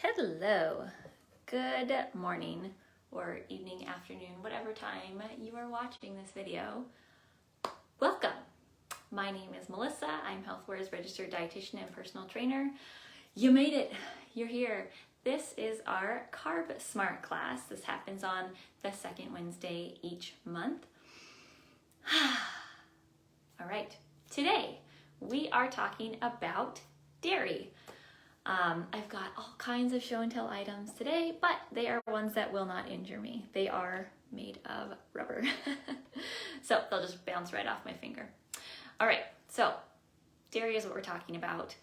Hello, good morning or evening, afternoon, whatever time you are watching this video. Welcome. My name is Melissa. I'm HealthWare's registered dietitian and personal trainer. You made it. You're here. This is our Carb Smart class. This happens on the second Wednesday each month. All right. Today we are talking about dairy. I've got all kinds of show and tell items today, but they are ones that will not injure me. They are made of rubber. So they'll just bounce right off my finger. All right, so dairy is what we're talking about.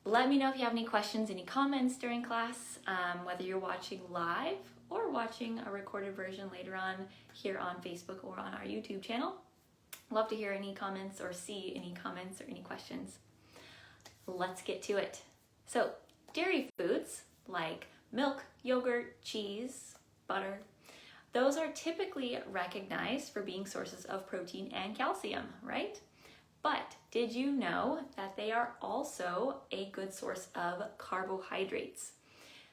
Let me know if you have any questions, any comments during class, whether you're watching live or watching a recorded version later on here on Facebook or on our YouTube channel. Love to hear any comments or see any comments or any questions. Let's get to it. So dairy foods like milk, yogurt, cheese, butter, those are typically recognized for being sources of protein and calcium, right? But did you know that they are also a good source of carbohydrates?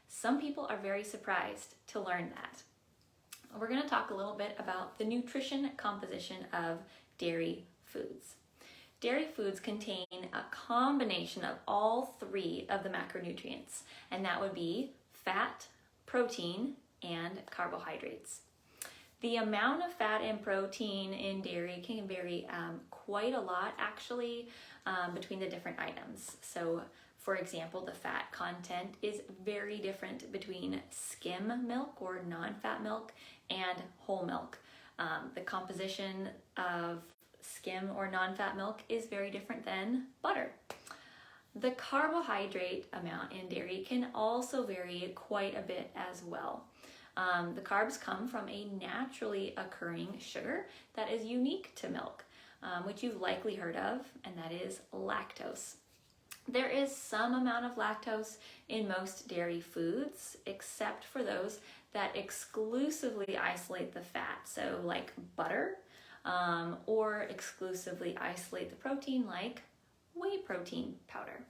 Some people are very surprised to learn that. We're going to talk a little bit about the nutrition composition of dairy foods. Dairy foods contain a combination of all three of the macronutrients, and that would be fat, protein, and carbohydrates. The amount of fat and protein in dairy can vary quite a lot, actually, between the different items. So, for example, the fat content is very different between skim milk or non-fat milk and whole milk. The composition of skim or non-fat milk is very different than butter. The carbohydrate amount in dairy can also vary quite a bit as well. The carbs come from a naturally occurring sugar that is unique to milk, which you've likely heard of, and that is lactose. There is some amount of lactose in most dairy foods, except for those that exclusively isolate the fat, so like butter, or exclusively isolate the protein like whey protein powder.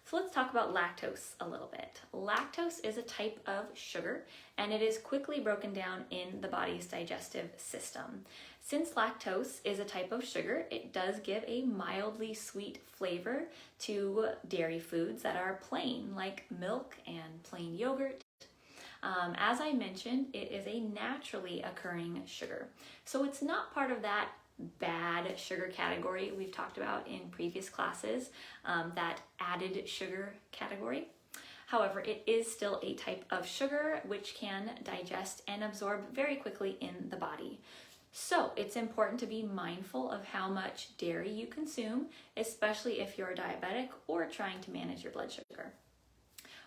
So let's talk about lactose a little bit. Lactose is a type of sugar, and it is quickly broken down in the body's digestive system. Since lactose is a type of sugar, it does give a mildly sweet flavor to dairy foods that are plain, like milk and plain yogurt. As I mentioned, it is a naturally occurring sugar. So it's not part of that bad sugar category we've talked about in previous classes, that added sugar category. However, it is still a type of sugar which can digest and absorb very quickly in the body. So it's important to be mindful of how much dairy you consume, especially if you're diabetic or trying to manage your blood sugar.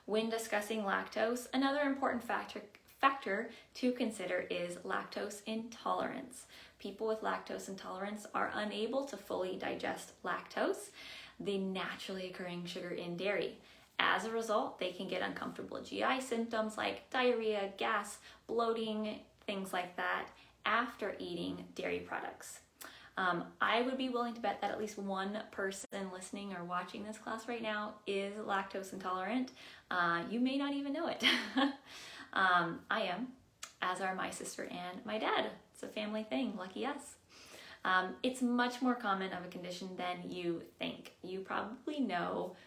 When discussing lactose, another important factor to consider is lactose intolerance. People with lactose intolerance are unable to fully digest lactose, the naturally occurring sugar in dairy. As a result, they can get uncomfortable GI symptoms like diarrhea, gas, bloating, things like that after eating dairy products. I would be willing to bet that at least one person listening or watching this class right now is lactose intolerant. You may not even know it. I am, as are my sister and my dad. It's a family thing, lucky us. It's much more common of a condition than you think. You probably know,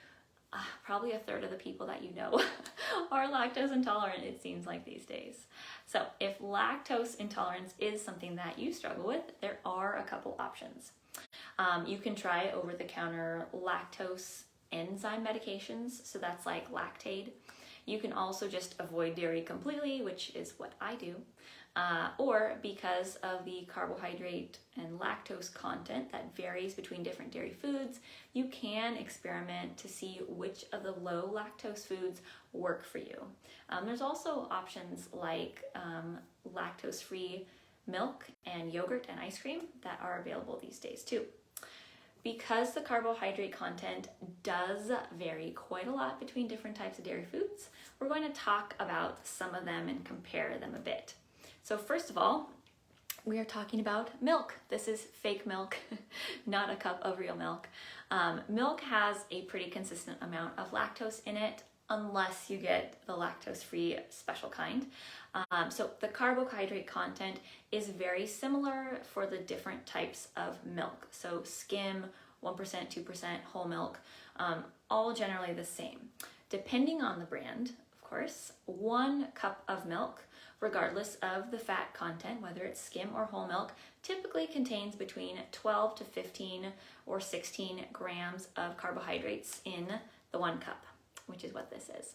probably a third of the people that you know are lactose intolerant, it seems like these days. So if lactose intolerance is something that you struggle with, there are a couple options. You can try over-the-counter lactose enzyme medications, so that's like Lactaid. You can also just avoid dairy completely, which is what I do. Or because of the carbohydrate and lactose content that varies between different dairy foods, you can experiment to see which of the low lactose foods work for you. There's also options like lactose-free milk and yogurt and ice cream that are available these days too. Because the carbohydrate content does vary quite a lot between different types of dairy foods, we're going to talk about some of them and compare them a bit. So first of all, we are talking about milk. This is fake milk, not a cup of real milk. Milk has a pretty consistent amount of lactose in it, unless you get the lactose-free special kind. So the carbohydrate content is very similar for the different types of milk. So skim, 1%, 2%, whole milk, all generally the same. Depending on the brand, of course, 1 cup of milk, regardless of the fat content, whether it's skim or whole milk, typically contains between 12 to 15 or 16 grams of carbohydrates in the 1 cup, which is what this is.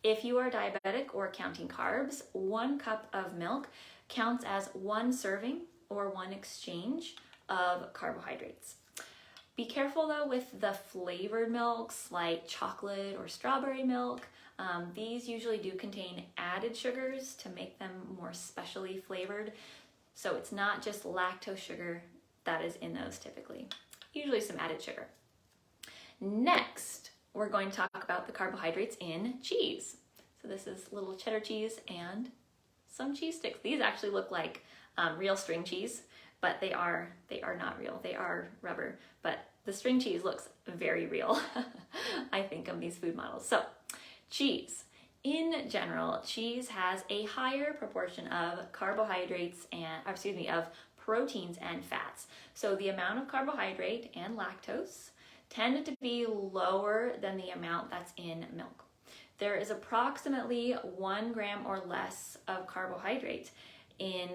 If you are diabetic or counting carbs, 1 cup of milk counts as 1 serving or 1 exchange of carbohydrates. Be careful though with the flavored milks like chocolate or strawberry milk. These usually do contain added sugars to make them more specially flavored. So it's not just lactose sugar that is in those typically, usually some added sugar. Next, we're going to talk about the carbohydrates in cheese. So this is little cheddar cheese and some cheese sticks. These actually look like real string cheese, but they are not real. They are rubber, but the string cheese looks very real, I think, of these food models. So cheese. In general, cheese has a higher proportion of carbohydrates of proteins and fats. So the amount of carbohydrate and lactose tend to be lower than the amount that's in milk. There is approximately 1 gram or less of carbohydrate in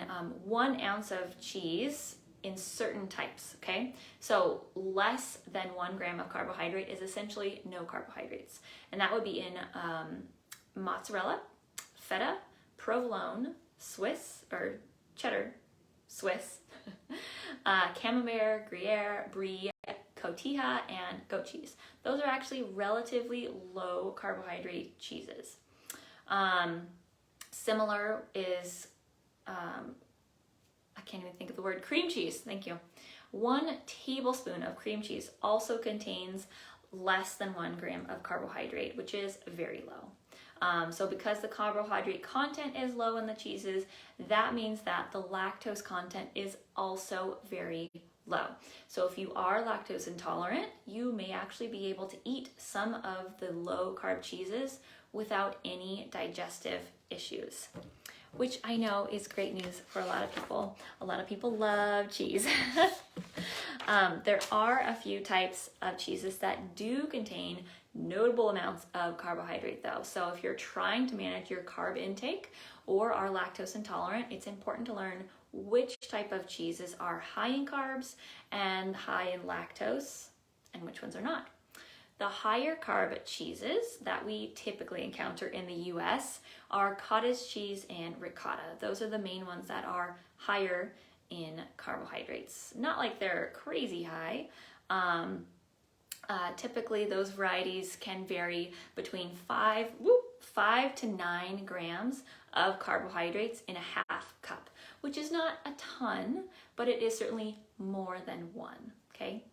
1 ounce of cheese in certain types, okay? So less than 1 gram of carbohydrate is essentially no carbohydrates. And that would be in mozzarella, feta, provolone, Swiss, or cheddar, Swiss, camembert, Gruyere, Brie, cotija, and goat cheese. Those are actually relatively low carbohydrate cheeses. Similar is, I can't even think of the word, cream cheese, thank you. 1 tablespoon of cream cheese also contains less than 1 gram of carbohydrate, which is very low. So because the carbohydrate content is low in the cheeses, that means that the lactose content is also very low. So if you are lactose intolerant, you may actually be able to eat some of the low carb cheeses without any digestive issues, which I know is great news for a lot of people. A lot of people love cheese. There are a few types of cheeses that do contain notable amounts of carbohydrate though. So if you're trying to manage your carb intake or are lactose intolerant, it's important to learn which type of cheeses are high in carbs and high in lactose and which ones are not. The higher carb cheeses that we typically encounter in the US are cottage cheese and ricotta. Those are the main ones that are higher in carbohydrates. Not like they're crazy high. Typically those varieties can vary between 5 to 9 grams of carbohydrates in a half cup, which is not a ton, but it is certainly more than 1, okay?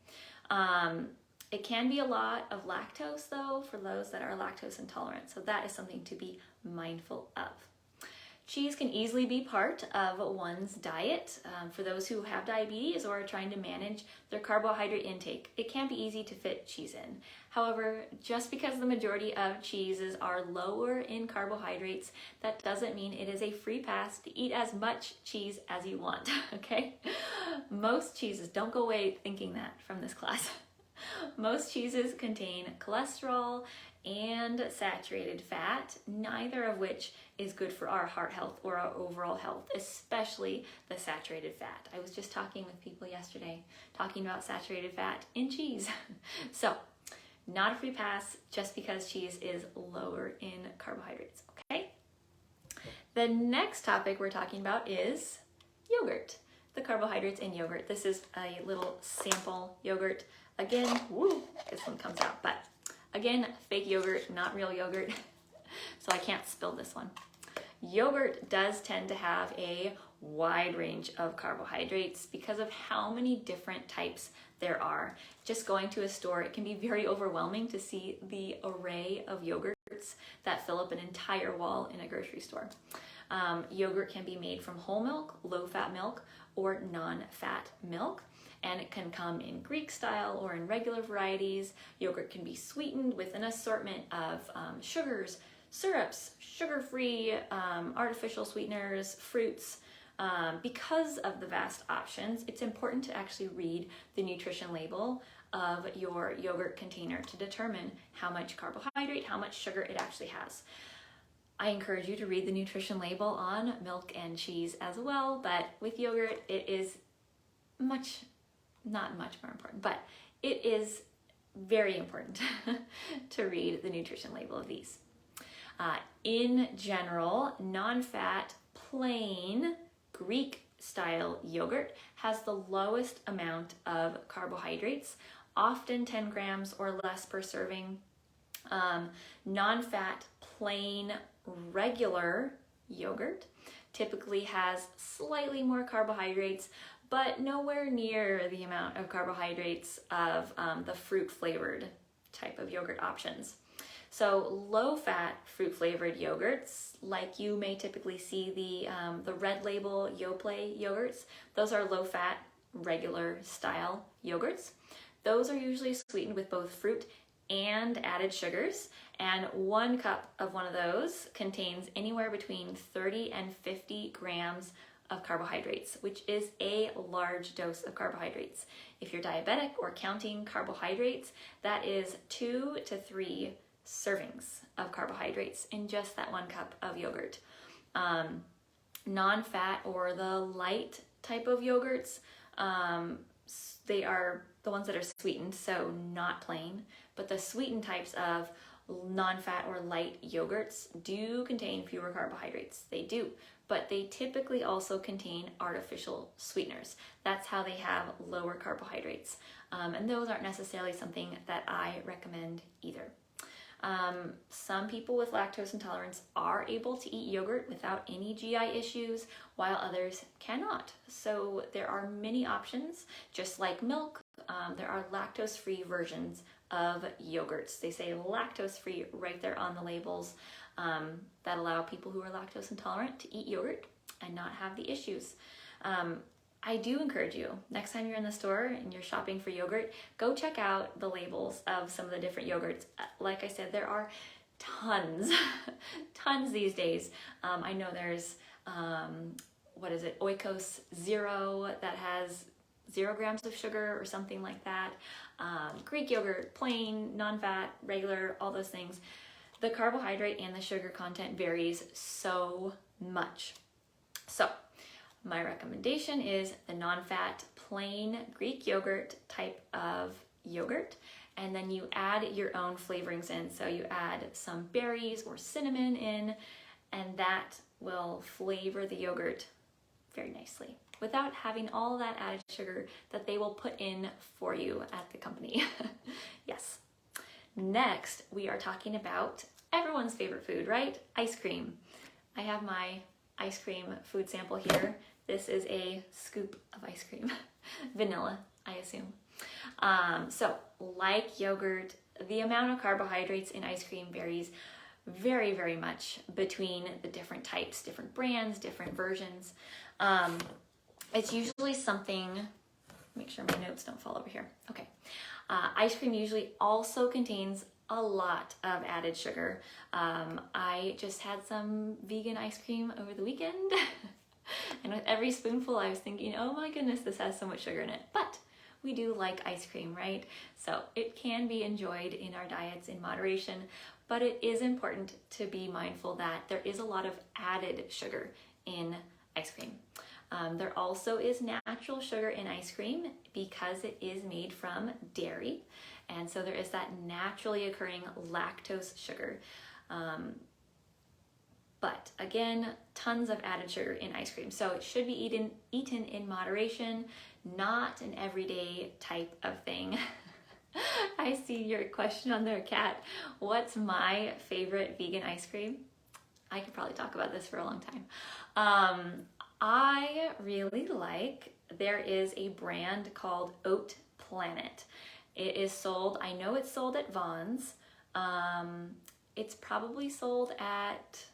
It can be a lot of lactose though for those that are lactose intolerant, so that is something to be mindful of. Cheese can easily be part of one's diet. For those who have diabetes or are trying to manage their carbohydrate intake, it can be easy to fit cheese in. However, just because the majority of cheeses are lower in carbohydrates, that doesn't mean it is a free pass to eat as much cheese as you want, okay? Most cheeses, don't go away thinking that from this class. Most cheeses contain cholesterol and saturated fat, neither of which is good for our heart health or our overall health, especially the saturated fat. I was just talking with people yesterday, talking about saturated fat in cheese. So, not a free pass just because cheese is lower in carbohydrates, okay? The next topic we're talking about is yogurt, the carbohydrates in yogurt. This is a little sample yogurt. Again, this one comes out, but again, fake yogurt, not real yogurt, so I can't spill this one. Yogurt does tend to have a wide range of carbohydrates because of how many different types there are. Just going to a store, it can be very overwhelming to see the array of yogurts that fill up an entire wall in a grocery store. Yogurt can be made from whole milk, low-fat milk, or non-fat milk. And it can come in Greek style or in regular varieties. Yogurt can be sweetened with an assortment of sugars, syrups, sugar-free, artificial sweeteners, fruits. Because of the vast options, it's important to actually read the nutrition label of your yogurt container to determine how much carbohydrate, how much sugar it actually has. I encourage you to read the nutrition label on milk and cheese as well, but with yogurt, it is not much more important, but it is very important to read the nutrition label of these. In general, non-fat, plain Greek style yogurt has the lowest amount of carbohydrates, often 10 grams or less per serving. Non-fat, plain, regular yogurt typically has slightly more carbohydrates, but nowhere near the amount of carbohydrates of the fruit-flavored type of yogurt options. So low-fat fruit-flavored yogurts, like you may typically see the red label Yoplait yogurts, those are low-fat, regular style yogurts. Those are usually sweetened with both fruit and added sugars, and 1 cup of one of those contains anywhere between 30 and 50 grams of carbohydrates, which is a large dose of carbohydrates. If you're diabetic or counting carbohydrates, that is 2 to 3 servings of carbohydrates in just that 1 cup of yogurt. Non-fat or the light type of yogurts, they are the ones that are sweetened, so not plain, but the sweetened types of non-fat or light yogurts do contain fewer carbohydrates. They do, but they typically also contain artificial sweeteners. That's how they have lower carbohydrates. And those aren't necessarily something that I recommend either. Some people with lactose intolerance are able to eat yogurt without any GI issues, while others cannot. So there are many options, just like milk. There are lactose-free versions of yogurts. They say lactose-free right there on the labels, that allow people who are lactose intolerant to eat yogurt and not have the issues. I do encourage you, next time you're in the store and you're shopping for yogurt, go check out the labels of some of the different yogurts. Like I said, there are tons these days. I know there's, Miyokos Zero that has 0 grams of sugar or something like that. Greek yogurt, plain, non-fat, regular, all those things. The carbohydrate and the sugar content varies so much. So my recommendation is the non-fat, plain Greek yogurt type of yogurt, and then you add your own flavorings in. So you add some berries or cinnamon in, and that will flavor the yogurt very nicely without having all that added sugar that they will put in for you at the company. Yes. Next, we are talking about everyone's favorite food, right? Ice cream. I have my ice cream food sample here. This is a scoop of ice cream. Vanilla, I assume. So, like yogurt, the amount of carbohydrates in ice cream varies very, very much between the different types, different brands, different versions. It's usually something, make sure my notes don't fall over here. Okay. Ice cream usually also contains a lot of added sugar. I just had some vegan ice cream over the weekend. And with every spoonful, I was thinking, oh my goodness, this has so much sugar in it. But we do like ice cream, right? So it can be enjoyed in our diets in moderation, but it is important to be mindful that there is a lot of added sugar in ice cream. There also is natural sugar in ice cream because it is made from dairy. And so there is that naturally occurring lactose sugar. But again, tons of added sugar in ice cream. So it should be eaten in moderation, not an everyday type of thing. I see your question on there, Kat. What's my favorite vegan ice cream? I could probably talk about this for a long time. I really like, there is a brand called Oat Planet. It is sold, I know it's sold at Vaughn's. It's probably sold at,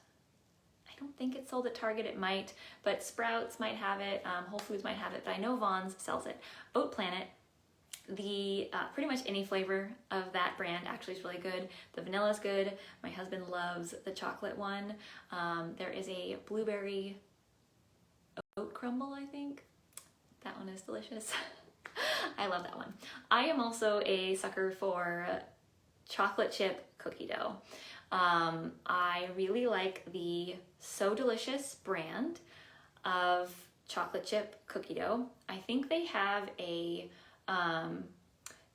I don't think it's sold at Target, it might, but Sprouts might have it, Whole Foods might have it, but I know Vons sells it. Oat Planet, the pretty much any flavor of that brand actually is really good. The vanilla is good. My husband loves the chocolate one. There is a blueberry oat crumble, I think. That one is delicious. I love that one. I am also a sucker for chocolate chip cookie dough. I really like the So Delicious brand of chocolate chip cookie dough. I think they have a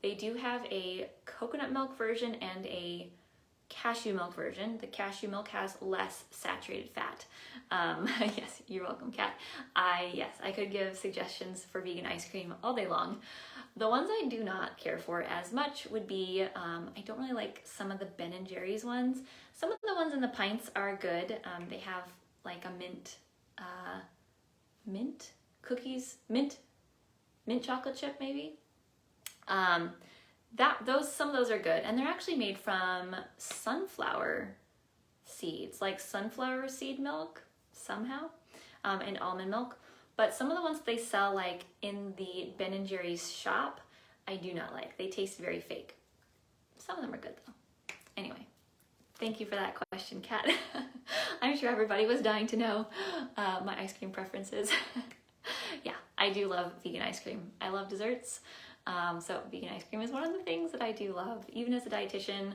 they do have a coconut milk version and a cashew milk version. The cashew milk has less saturated fat. Yes, you're welcome, Kat. Yes, I could give suggestions for vegan ice cream all day long. The ones I do not care for as much would be, I don't really like some of the Ben & Jerry's ones. Some of the ones in the pints are good. They have like a mint cookies, mint chocolate chip maybe. Some of those are good, and they're actually made from sunflower seeds, like sunflower seed milk somehow, and almond milk. But some of the ones they sell like in the Ben & Jerry's shop, I do not like. They taste very fake. Some of them are good though. Anyway, thank you for that question, Kat. I'm sure everybody was dying to know my ice cream preferences. Yeah, I do love vegan ice cream. I love desserts. So vegan ice cream is one of the things that I do love, even as a dietitian.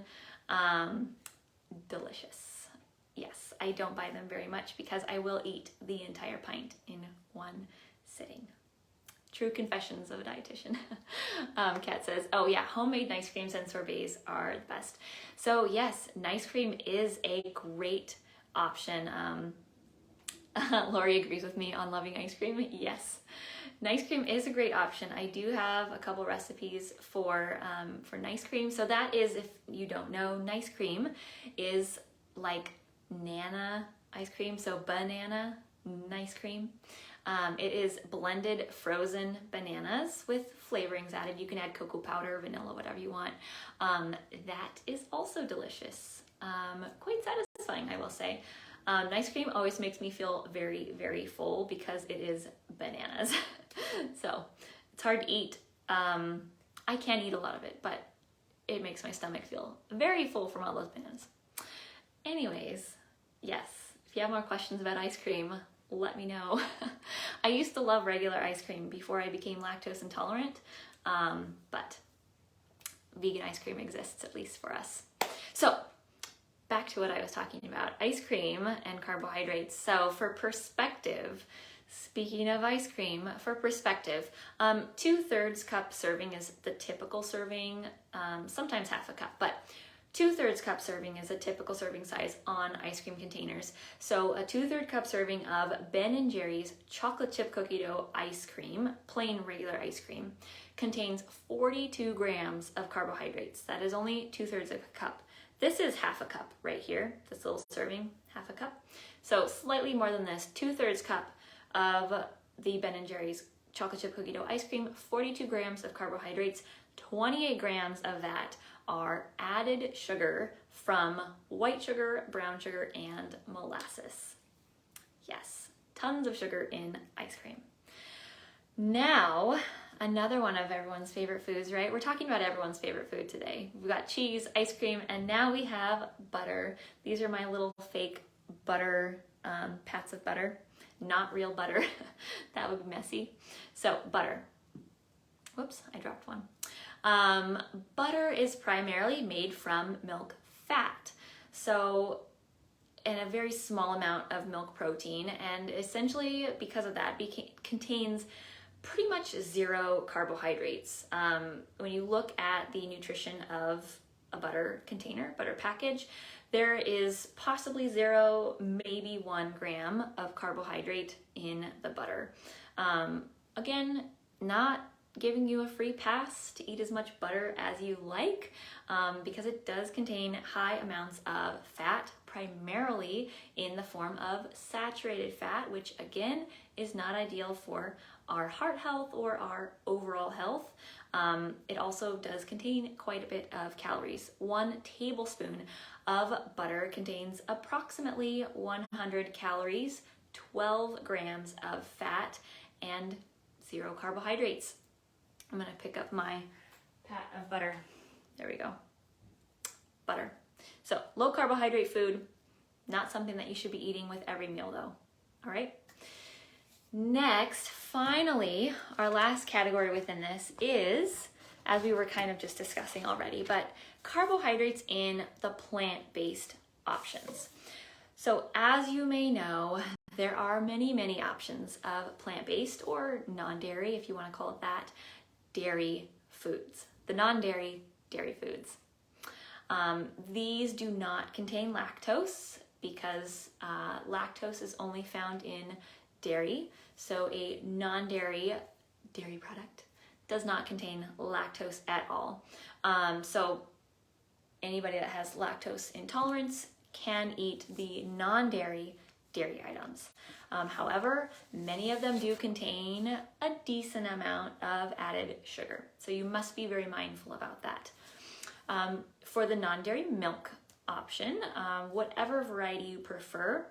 Delicious. Yes, I don't buy them very much because I will eat the entire pint in one sitting. True confessions of a dietitian. Kat says, oh yeah, homemade nice creams and sorbets are the best. So yes, nice cream is a great option. Lori agrees with me on loving ice cream. Yes, nice cream is a great option. I do have a couple recipes for nice cream. So that is, if you don't know, nice cream is like Nana ice cream. So banana nice cream. It is blended frozen bananas with flavorings added. You can add cocoa powder, vanilla, whatever you want. That is also delicious. Quite satisfying, I will say. Nice cream always makes me feel very, very full because it is bananas. So it's hard to eat. I can eat a lot of it, but it makes my stomach feel very full from all those bananas. Anyways, yes, if you have more questions about ice cream, let me know. I used to love regular ice cream before I became lactose intolerant, but vegan ice cream exists, at least for us. So back to what I was talking about, ice cream and carbohydrates. So for perspective, speaking of ice cream, for perspective, 2/3 cup serving is the typical serving, sometimes half a cup, but 2/3 cup serving is a typical serving size on ice cream containers. So a 2/3 cup serving of Ben & Jerry's chocolate chip cookie dough ice cream, plain regular ice cream, contains 42 grams of carbohydrates. That is only 2/3 of a cup. This is half a cup right here, this little serving, half a cup. So slightly more than this, 2/3 cup of the Ben & Jerry's chocolate chip cookie dough ice cream, 42 grams of carbohydrates, 28 grams of that are added sugar from white sugar, brown sugar, and molasses. Yes, tons of sugar in ice cream. Now, another one of everyone's favorite foods, right? We're talking about everyone's favorite food today. We've got cheese, ice cream, and now we have butter. These are my little fake butter, pats of butter, not real butter. That would be messy. So butter. Whoops, I dropped one. Butter is primarily made from milk fat. So, and a very small amount of milk protein, and essentially because of that contains pretty much zero carbohydrates. When you look at the nutrition of a butter container, butter package, there is possibly 0, maybe 1 gram of carbohydrate in the butter. Again, not giving you a free pass to eat as much butter as you like, because it does contain high amounts of fat, primarily in the form of saturated fat, which again is not ideal for our heart health or our overall health. It also does contain quite a bit of calories. 1 tablespoon of butter contains approximately 100 calories, 12 grams of fat, and 0 carbohydrates. I'm gonna pick up my pat of butter. There we go. Butter. So low carbohydrate food, not something that you should be eating with every meal though. All right. Next, finally, our last category within this is, as we were kind of just discussing already, but carbohydrates in the plant-based options. So as you may know, there are many, many options of plant-based or non-dairy, if you want to call it that, dairy foods. The non-dairy dairy foods. These do not contain lactose because lactose is only found in dairy. So a non-dairy dairy product does not contain lactose at all. So anybody that has lactose intolerance can eat the non-dairy dairy items. However, many of them do contain a decent amount of added sugar. So you must be very mindful about that. For the non-dairy milk option, whatever variety you prefer,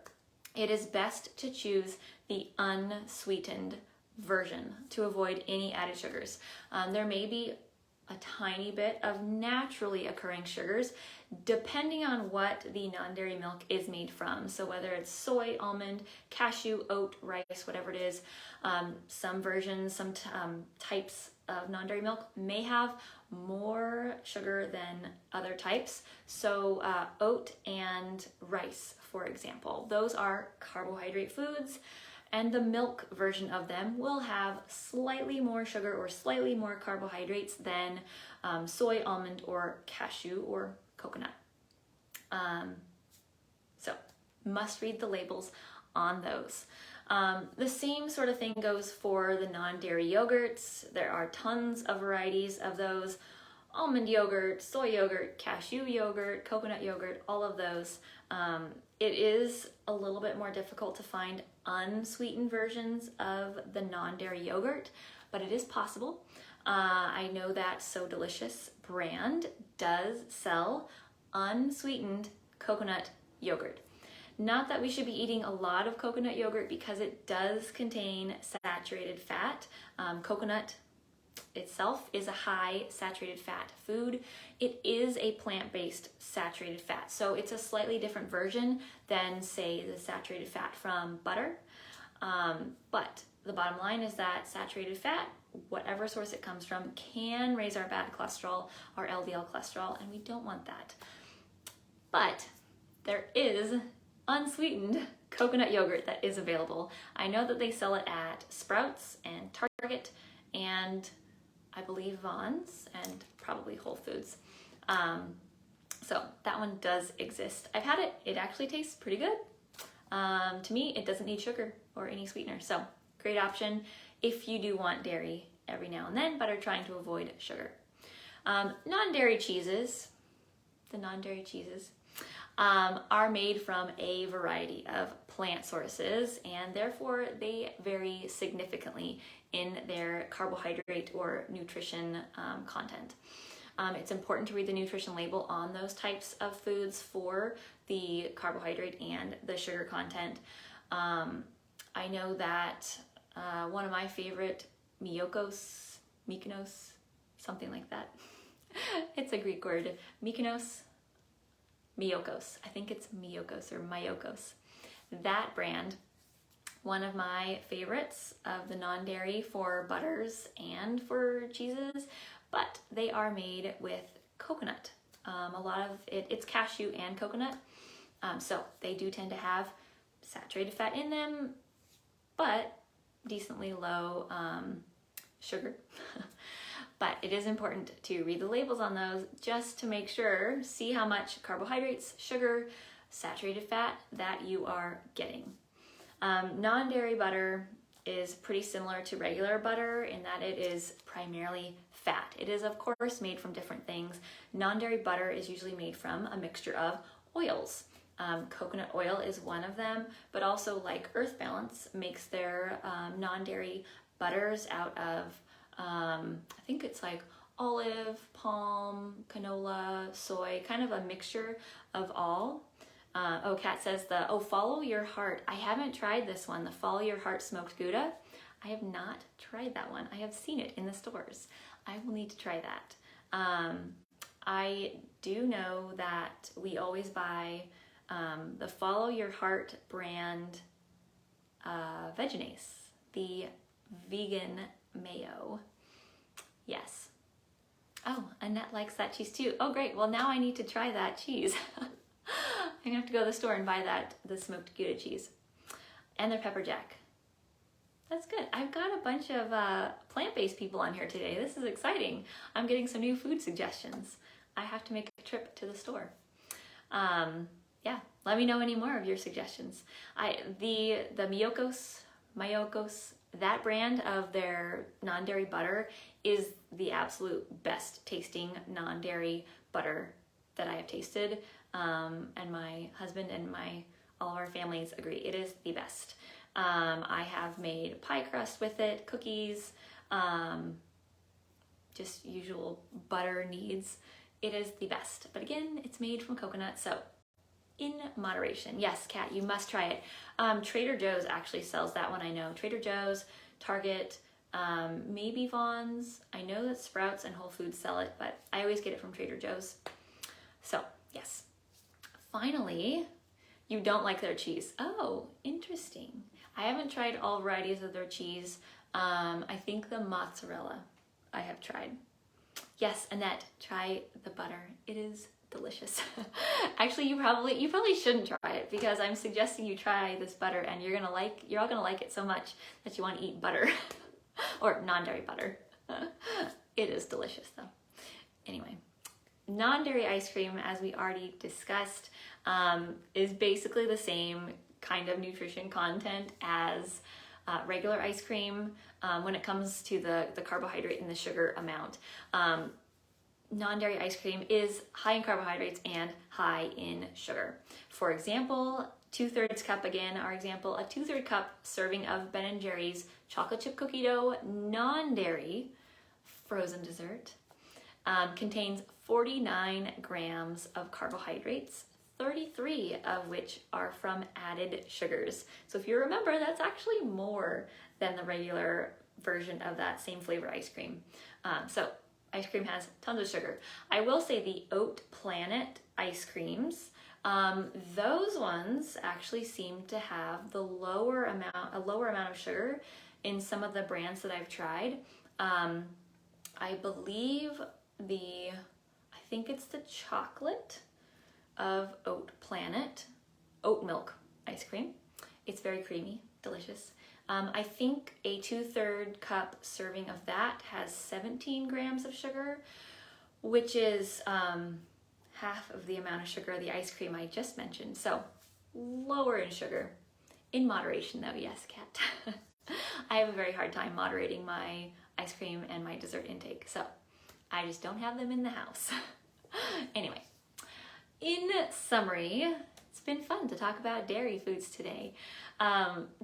it is best to choose the unsweetened version to avoid any added sugars. There may be a tiny bit of naturally occurring sugars depending on what the non-dairy milk is made from. So whether it's soy, almond, cashew, oat, rice, whatever it is, some versions, some types of non-dairy milk may have more sugar than other types. So oat and rice, for example, those are carbohydrate foods, and the milk version of them will have slightly more sugar or slightly more carbohydrates than soy, almond, or cashew or coconut. So must read the labels on those. The same sort of thing goes for the non-dairy yogurts. There are tons of varieties of those. Almond yogurt, soy yogurt, cashew yogurt, coconut yogurt, all of those. It is a little bit more difficult to find unsweetened versions of the non-dairy yogurt, but it is possible. I know that So Delicious brand does sell unsweetened coconut yogurt. Not that we should be eating a lot of coconut yogurt because it does contain saturated fat. Coconut itself is a high saturated fat food. It is a plant-based saturated fat, so it's a slightly different version than, say, the saturated fat from butter. But the bottom line is that saturated fat, whatever source it comes from, can raise our bad cholesterol, our LDL cholesterol, and we don't want that. But there is unsweetened coconut yogurt that is available. I know that they sell it at Sprouts and Target and I believe Vons and probably Whole Foods. So that one does exist. I've had it. It actually tastes pretty good. To me, it doesn't need sugar or any sweetener. So great option if you do want dairy every now and then, but are trying to avoid sugar. Non-dairy cheeses, the non-dairy cheeses, are made from a variety of plant sources, and therefore they vary significantly in their carbohydrate or nutrition content. It's important to read the nutrition label on those types of foods for the carbohydrate and the sugar content. I know that one of my favorite, Miyokos, something like that. It's a Greek word, Miyokos. I think it's Miyokos or Miyokos. That brand, one of my favorites of the non-dairy for butters and for cheeses, but they are made with coconut. A lot of it's cashew and coconut. So they do tend to have saturated fat in them, but decently low sugar. But it is important to read the labels on those just to make sure, see how much carbohydrates, sugar, saturated fat that you are getting. Non-dairy butter is pretty similar to regular butter in that it is primarily fat. It is, of course, made from different things. Non-dairy butter is usually made from a mixture of oils. Coconut oil is one of them, but also like Earth Balance makes their non-dairy butters out of I think it's like olive, palm, canola, soy, kind of a mixture of all. Oh, Kat says Follow Your Heart. I haven't tried this one, the Follow Your Heart smoked Gouda. I have not tried that one. I have seen it in the stores. I will need to try that. I do know that we always buy the Follow Your Heart brand Vegenaise, the vegan mayo. Yes. Oh, Annette likes that cheese too. Oh, great. Well, now I need to try that cheese. I'm gonna have to go to the store and buy the smoked Gouda cheese. And their pepper jack. That's good. I've got a bunch of plant-based people on here today. This is exciting. I'm getting some new food suggestions. I have to make a trip to the store. Yeah, let me know any more of your suggestions. The Miyokos, that brand of their non-dairy butter is the absolute best tasting non-dairy butter that I have tasted. And my husband and all of our families agree it is the best. I have made pie crust with it, cookies, just usual butter needs. It is the best. But again, it's made from coconut, so in moderation. Yes, Kat, you must try it. Trader Joe's actually sells that one, I know. Trader Joe's, Target, maybe Vons. I know that Sprouts and Whole Foods sell it, but I always get it from Trader Joe's. So, yes. Finally, you don't like their cheese. Oh, interesting. I haven't tried all varieties of their cheese. I think the mozzarella I have tried. Yes, Annette, try the butter. It is delicious. Actually, you probably shouldn't try it because I'm suggesting you try this butter and you're all gonna like it so much that you want to eat butter or non-dairy butter. It is delicious though. Anyway, non-dairy ice cream, as we already discussed, is basically the same kind of nutrition content as regular ice cream when it comes to the carbohydrate and the sugar amount. Non-dairy ice cream is high in carbohydrates and high in sugar. For example, 2/3 cup, again, our example, a 2/3 cup serving of Ben & Jerry's chocolate chip cookie dough non-dairy frozen dessert contains 49 grams of carbohydrates, 33 of which are from added sugars. So if you remember, that's actually more than the regular version of that same flavor ice cream. So ice cream has tons of sugar. I will say the Oat Planet ice creams, those ones actually seem to have a lower amount of sugar in some of the brands that I've tried. I believe I think it's the chocolate of Oat Planet, oat milk ice cream. It's very creamy, delicious. I think a 2/3 cup serving of that has 17 grams of sugar, which is half of the amount of sugar of the ice cream I just mentioned. So lower in sugar, in moderation though, yes, Kat. I have a very hard time moderating my ice cream and my dessert intake, so I just don't have them in the house. Anyway, in summary, it's been fun to talk about dairy foods today.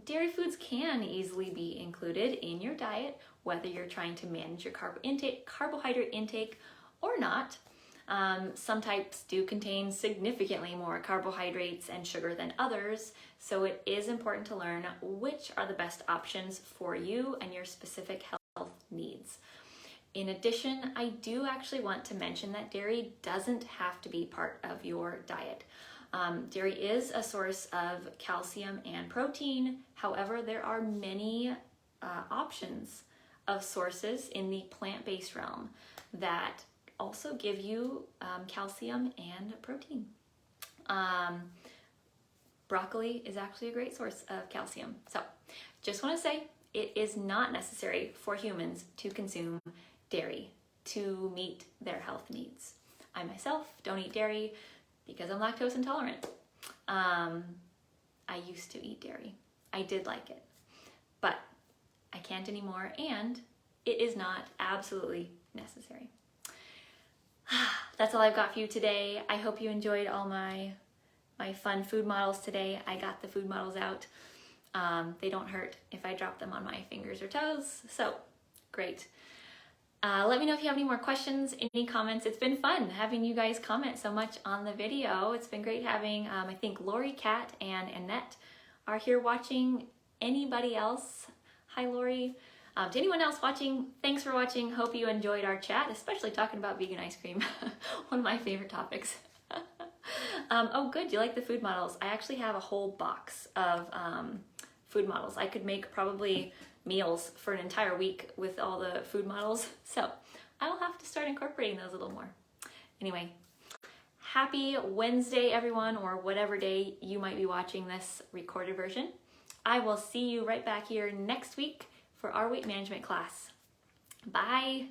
Dairy foods can easily be included in your diet, whether you're trying to manage your carbohydrate intake or not. Some types do contain significantly more carbohydrates and sugar than others, so it is important to learn which are the best options for you and your specific health needs. In addition, I do actually want to mention that dairy doesn't have to be part of your diet. Dairy is a source of calcium and protein. However, there are many options of sources in the plant-based realm that also give you calcium and protein. Broccoli is actually a great source of calcium. So just want to say it is not necessary for humans to consume dairy to meet their health needs. I myself don't eat dairy because I'm lactose intolerant. I used to eat dairy. I did like it, but I can't anymore, and it is not absolutely necessary. That's all I've got for you today. I hope you enjoyed all my fun food models today. I got the food models out. They don't hurt if I drop them on my fingers or toes, so great. Let me know if you have any more questions, any comments. It's been fun having you guys comment so much on the video. It's been great having, I think Lori, Kat, and Annette are here watching. Anybody else? Hi, Lori. To anyone else watching, thanks for watching. Hope you enjoyed our chat, especially talking about vegan ice cream. One of my favorite topics. Oh, good. Do you like the food models? I actually have a whole box of food models. I could make probably meals for an entire week with all the food models. So I will have to start incorporating those a little more. Anyway, happy Wednesday, everyone, or whatever day you might be watching this recorded version. I will see you right back here next week for our weight management class. Bye.